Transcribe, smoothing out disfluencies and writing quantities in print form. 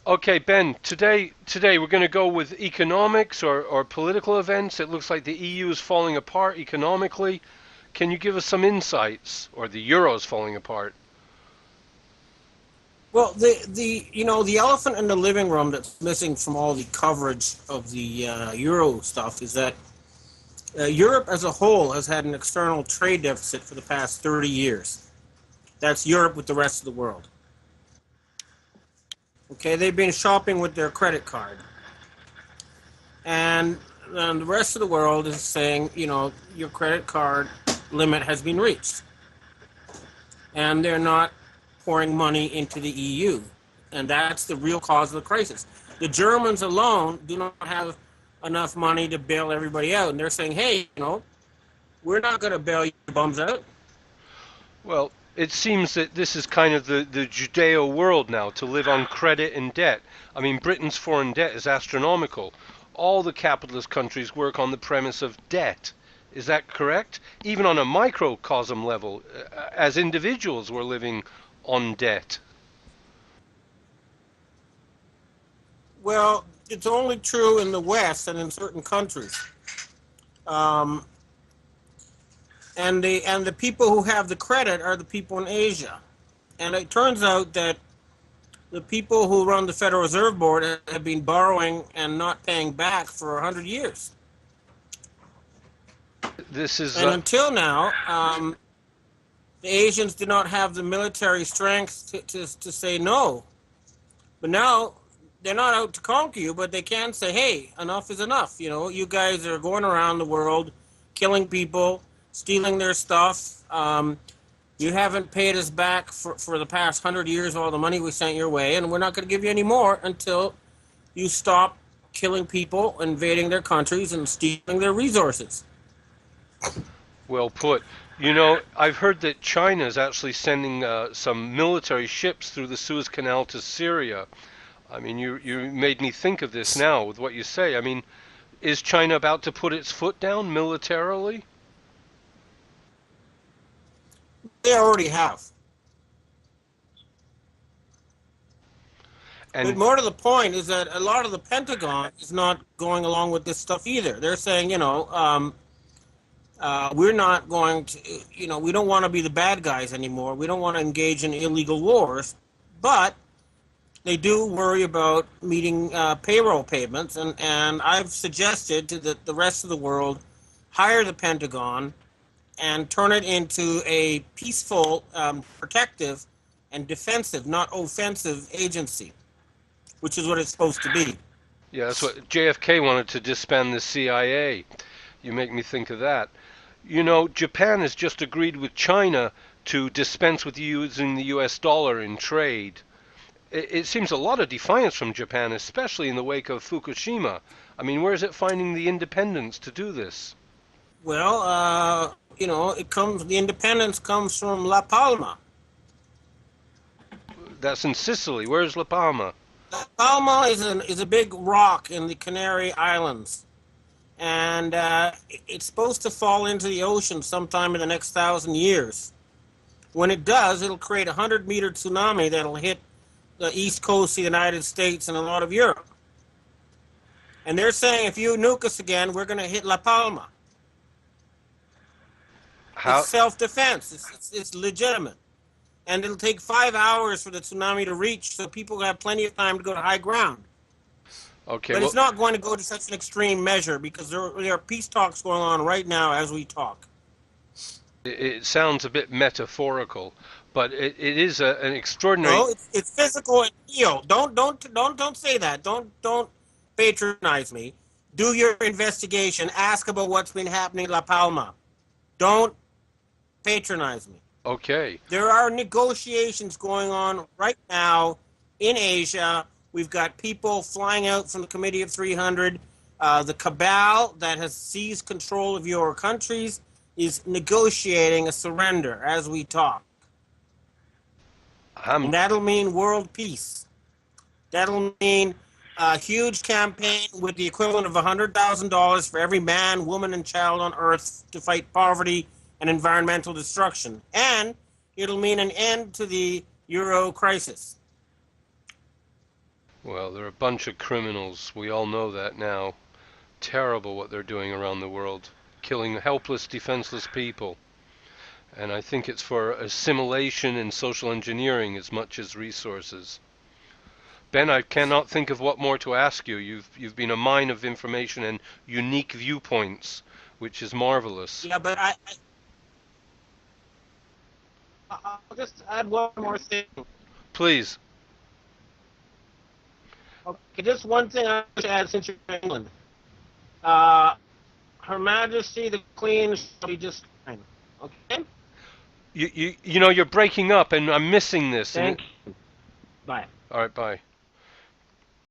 Okay, Ben, today we're going to go with economics or political events. It looks like the EU is falling apart economically. Can you give us some insights? Or the euro's falling apart? Well, the elephant in the living room that's missing from all the coverage of the euro stuff is that Europe as a whole has had an external trade deficit for the past 30 years. That's Europe with the rest of the world. Okay, they've been shopping with their credit card, and the rest of the world is saying, your credit card limit has been reached, and they're not pouring money into the EU, and that's the real cause of the crisis. The Germans alone do not have enough money to bail everybody out, and they're saying, hey, we're not going to bail you bums out. Well, it seems that this is kind of the Judeo world now, to live on credit and debt. I mean, Britain's foreign debt is astronomical. All the capitalist countries work on the premise of debt. Is that correct? Even on a microcosm level, as individuals, we're living on debt. Well, it's only true in the West and in certain countries. Um, and the people who have the credit are the people in Asia. And it turns out that the people who run the Federal Reserve Board have been borrowing and not paying back for 100 years. This is And until now, the Asians did not have the military strength to say no. But now they're not out to conquer you, but they can say, hey, enough is enough. You guys are going around the world killing people, stealing their stuff. You haven't paid us back for the past 100 years all the money we sent your way, and we're not going to give you any more until you stop killing people, invading their countries, and stealing their resources. well put. I've heard that China is actually sending some military ships through the Suez Canal to Syria. I mean, you made me think of this now with what you say. I mean, is China about to put its foot down militarily? They already have. But And more to the point is that a lot of the Pentagon is not going along with this stuff either. They're saying, we're not going to, we don't want to be the bad guys anymore. We don't want to engage in illegal wars. But they do worry about meeting payroll payments. And I've suggested to the rest of the world, hire the Pentagon and turn it into a peaceful, protective, and defensive, not offensive agency, which is what it's supposed to be. yeah, that's what JFK wanted, to disband the CIA. You make me think of that. Japan has just agreed with China to dispense with using the US dollar in trade. It seems a lot of defiance from Japan, especially in the wake of Fukushima. I mean, where is it finding the independence to do this? Well, the independence comes from La Palma. That's in Sicily. Where's La Palma? La Palma is a big rock in the Canary Islands, and it's supposed to fall into the ocean sometime in the next 1,000 years. When it does, it'll create a 100-meter tsunami that'll hit the east coast of the United States and a lot of Europe. And they're saying if you nuke us again, we're going to hit La Palma. How? It's self-defense. It's legitimate. And it'll take 5 hours for the tsunami to reach, so people have plenty of time to go to high ground. Okay, But well, it's not going to go to such an extreme measure because there are peace talks going on right now as we talk. it sounds a bit metaphorical, but it is an extraordinary. No, it's physical and real. Don't say that. Don't patronize me. Do your investigation. Ask about what's been happening in La Palma. Don't patronize me. Okay, There are negotiations going on right now in Asia. We've got people flying out from the Committee of 300. The Cabal that has seized control of your countries is negotiating a surrender as we talk. And I'm that'll mean world peace. That'll mean a huge campaign with the equivalent of $100,000 for every man, woman, and child on Earth to fight poverty and environmental destruction. And it'll mean an end to the euro crisis. Well, they're a bunch of criminals. We all know that now. Terrible what they're doing around the world, killing helpless, defenseless people. And I think it's for assimilation and social engineering as much as resources. Ben, I cannot think of what more to ask you. You've been a mine of information and unique viewpoints, which is marvelous. Yeah, but I'll just add one more thing. Please. Okay, just one thing I should add since you're in England. Her Majesty the Queen shall be just fine. Okay? You know, you're breaking up and I'm missing this. Thank you. Bye. All right, bye.